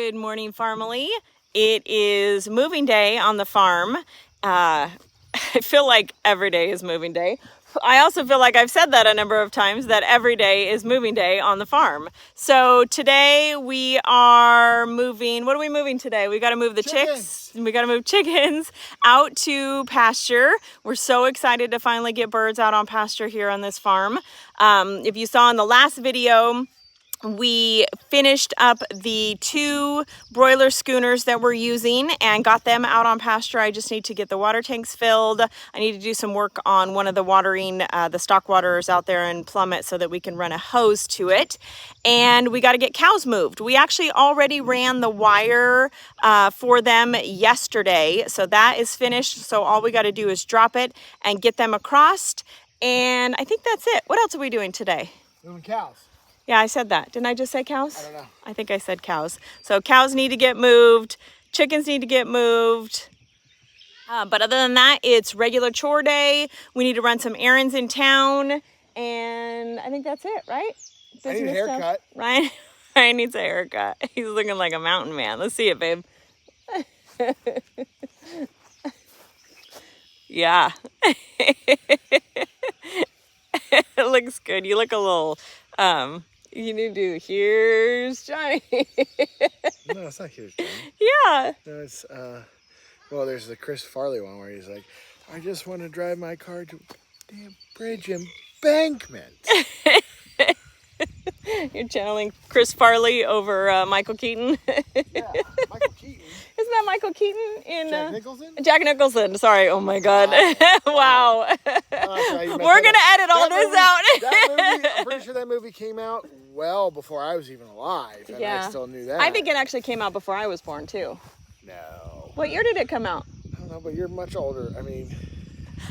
Good morning, family. It is moving day on the farm. I feel like every day is moving day. I also feel like I've said that a number of times, that every day is moving day on the farm. So today we are moving, what are we moving today? We got to move the chicks. We got to move chickens out to pasture. We're so excited to finally get birds out on pasture here on this farm. If you saw in the last video, we finished up the 2 broiler schooners that we're using and got them out on pasture. I just need to get the water tanks filled. I need to do some work on one of the watering, the stock waterers out there and plumb it so that we can run a hose to it. And we got to get cows moved. We actually already ran the wire for them yesterday. So that is finished. So all we got to do is drop it and get them across. And I think that's it. What else are we doing today? Moving cows. Yeah, I said that. Didn't I just say cows? I don't know. I think I said cows. So cows need to get moved. Chickens need to get moved. But other than that, it's regular chore day. We need to run some errands in town. And I think that's it, right? I need a haircut. Ryan needs a haircut. He's looking like a mountain man. Let's see it, babe. Yeah. It looks good. You look a little... you need to do here's Johnny. No, it's not here's Johnny. Yeah. No, it's well, there's the Chris Farley one where he's like, I just want to drive my car to a damn bridge embankment. You're channeling Chris Farley over Michael Keaton. Yeah, Michael Keaton. Isn't that Michael Keaton in Jack Nicholson? Jack Nicholson. Sorry. Oh my God. Wow. We're gonna edit all this out. That movie, I'm pretty sure that movie came out well before I was even alive, and I still knew that. I think it actually came out before I was born too. No. What year did it come out? I don't know, but you're much older. I mean.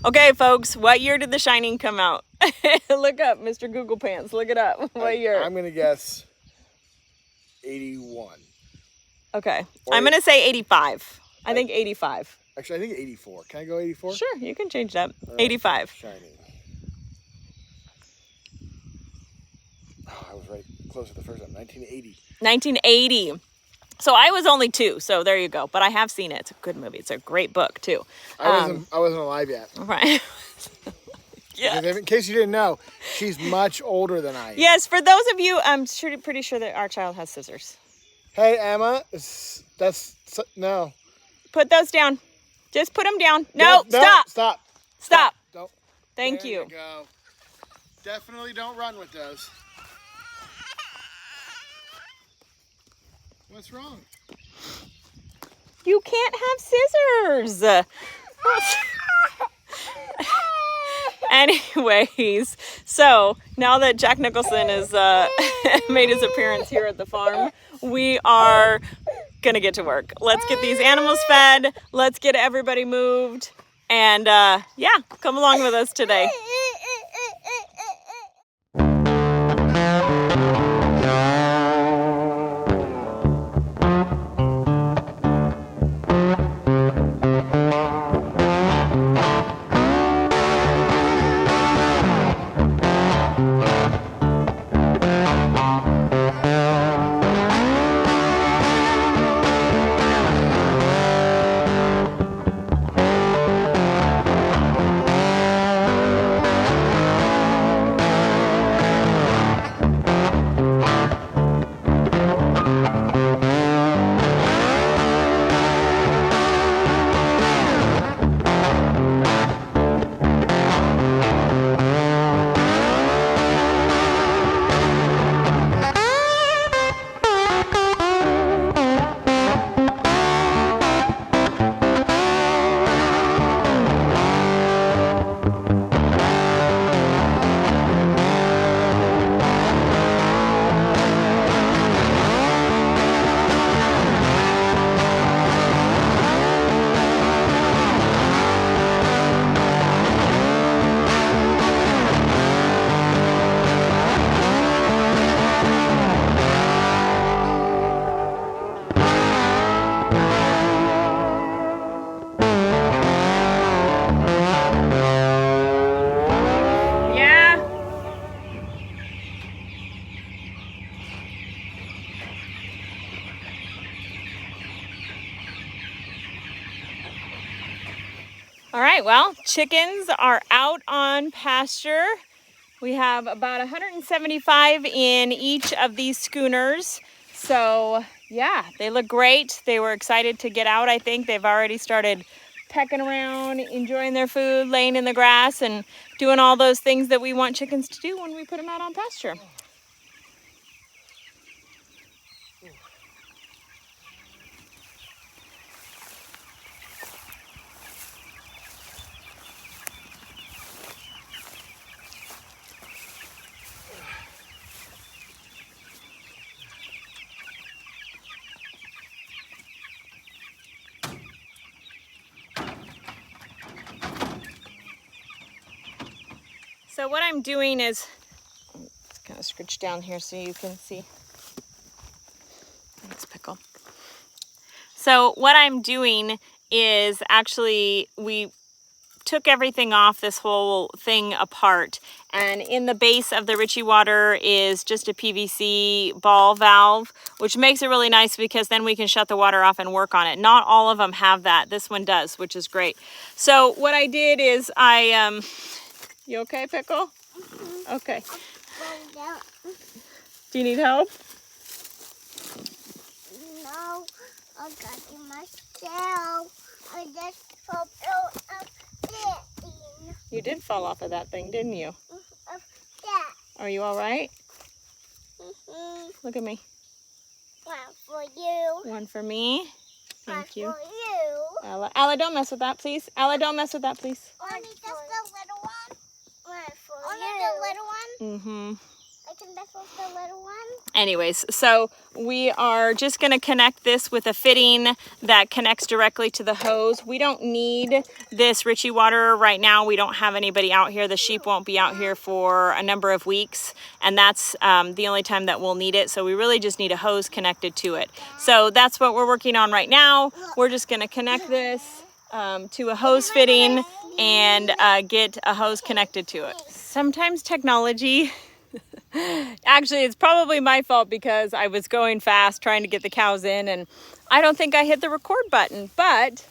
Okay, folks. What year did The Shining come out? Look up, Mr. Google Pants. Look it up. What year? I'm gonna guess 81. Okay. I'm going to say 85. I think 85. Actually, I think 84. Can I go 84? Sure, you can change that. Right. 85. Shining. Oh, I was right close to the first one. 1980. 1980. So I was only 2, so there you go. But I have seen it. It's a good movie. It's a great book, too. I wasn't alive yet. Right. Yeah. In case you didn't know, she's much older than I am. Yes, for those of you, I'm pretty sure that our child has scissors. Hey, Emma, no. Put those down. Just put them down. No, Stop. Stop. Don't. Thank There you. Go. Definitely don't run with those. What's wrong? You can't have scissors. Anyways, so now that Jack Nicholson has made his appearance here at the farm, we are gonna get to work. Let's get these animals fed. Let's get everybody moved. And yeah, come along with us today. right, well, chickens are out on pasture. We have about 175 in each of these schooners. So yeah, they look great. They were excited to get out, I think. They've already started pecking around, enjoying their food, laying in the grass, and doing all those things that we want chickens to do when we put them out on pasture. So what I'm doing is, let's kind of scooch down here so you can see. Thanks, Pickle. So what I'm doing is actually, we took everything off, this whole thing apart, and in the base of the Ritchie water is just a PVC ball valve, which makes it really nice because then we can shut the water off and work on it. Not all of them have that. This one does, which is great. So what I did is you okay, Pickle? Mm-hmm. Okay. Do you need help? No, I got it myself. I just fell out of that thing. You did fall off of that thing, didn't you? Of that. Are you all right? Mm-hmm. Look at me. One for you. One for me. Thank you. One for you. Ella, don't mess with that, please. Ella, don't mess with that, please. Only just the little one. One for only you. The little one? Mm-hmm. I can mess with the little one. Anyways, so we are just going to connect this with a fitting that connects directly to the hose. We don't need this Ritchie water right now. We don't have anybody out here. The sheep won't be out here for a number of weeks, and that's the only time that we'll need it. So we really just need a hose connected to it. So that's what we're working on right now. We're just going to connect this to a hose fitting and get a hose connected to it. Sometimes technology... Actually, it's probably my fault because I was going fast trying to get the cows in, and I don't think I hit the record button, but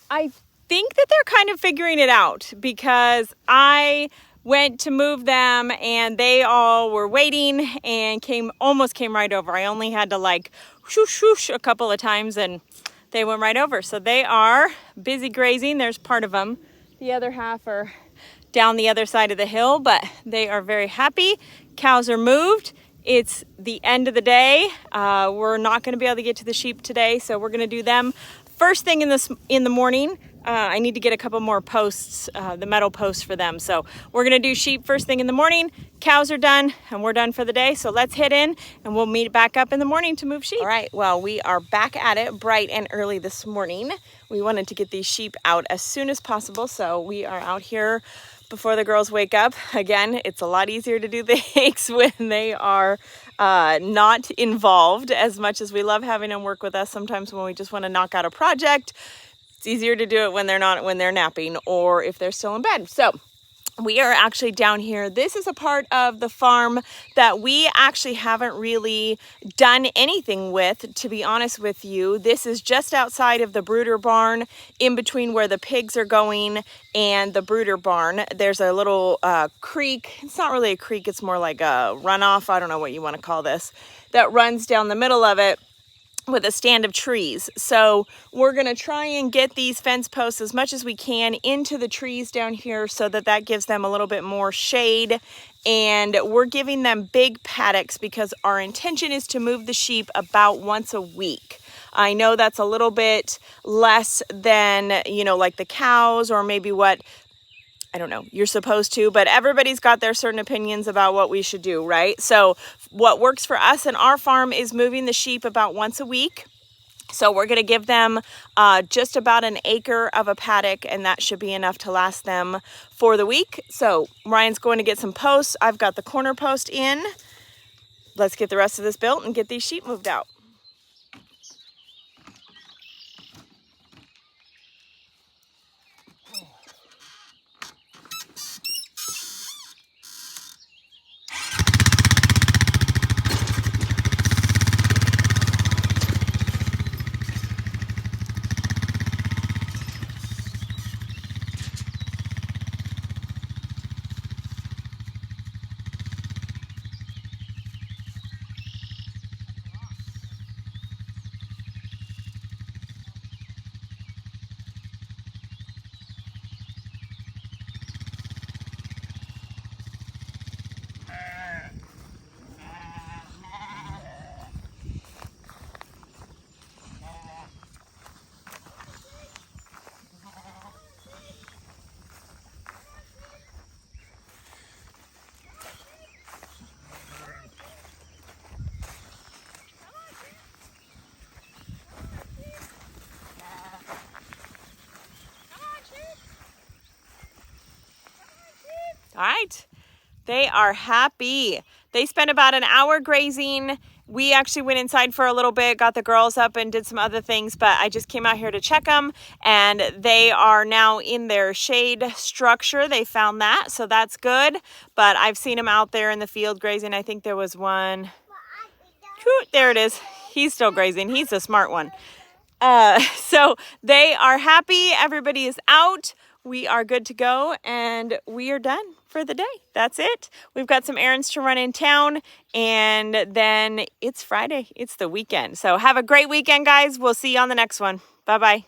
I think that they're kind of figuring it out because I went to move them and they all were waiting and almost came right over. I only had to like whoosh whoosh a couple of times and they went right over. So they are busy grazing. There's part of them. The other half are down the other side of the hill, but they are very happy. Cows are moved. It's the end of the day. We're not going to be able to get to the sheep today, so we're going to do them first thing in the morning. I need to get a couple more posts, the metal posts for them. So we're going to do sheep first thing in the morning. Cows are done, and we're done for the day. So let's head in, and we'll meet back up in the morning to move sheep. All right, well, we are back at it bright and early this morning. We wanted to get these sheep out as soon as possible, so we are out here before the girls wake up. Again, it's a lot easier to do things when they are not involved as much as we love having them work with us. Sometimes when we just want to knock out a project, it's easier to do it when they're napping or if they're still in bed. So we are actually down here. This is a part of the farm that we actually haven't really done anything with, to be honest with you. This is just outside of the brooder barn, in between where the pigs are going and the brooder barn. There's a little creek. It's not really a creek. It's more like a runoff. I don't know what you want to call this, that runs down the middle of it with a stand of trees. So we're going to try and get these fence posts as much as we can into the trees down here so that gives them a little bit more shade. And we're giving them big paddocks because our intention is to move the sheep about once a week. I know that's a little bit less than, like the cows or maybe what, I don't know, you're supposed to, but everybody's got their certain opinions about what we should do, right? So what works for us and our farm is moving the sheep about once a week. So we're going to give them just about an acre of a paddock, and that should be enough to last them for the week. So Ryan's going to get some posts. I've got the corner post in. Let's get the rest of this built and get these sheep moved out. All right. They are happy. They spent about an hour grazing. We actually went inside for a little bit, got the girls up and did some other things, but I just came out here to check them, and they are now in their shade structure. They found that, so that's good. But I've seen them out there in the field grazing. I think there was one. There it is. He's still grazing. He's a smart one. So they are happy. Everybody is out. We are good to go, and we are done for the day. That's it. We've got some errands to run in town, and then it's Friday. It's the weekend. So have a great weekend, guys. We'll see you on the next one. Bye-bye.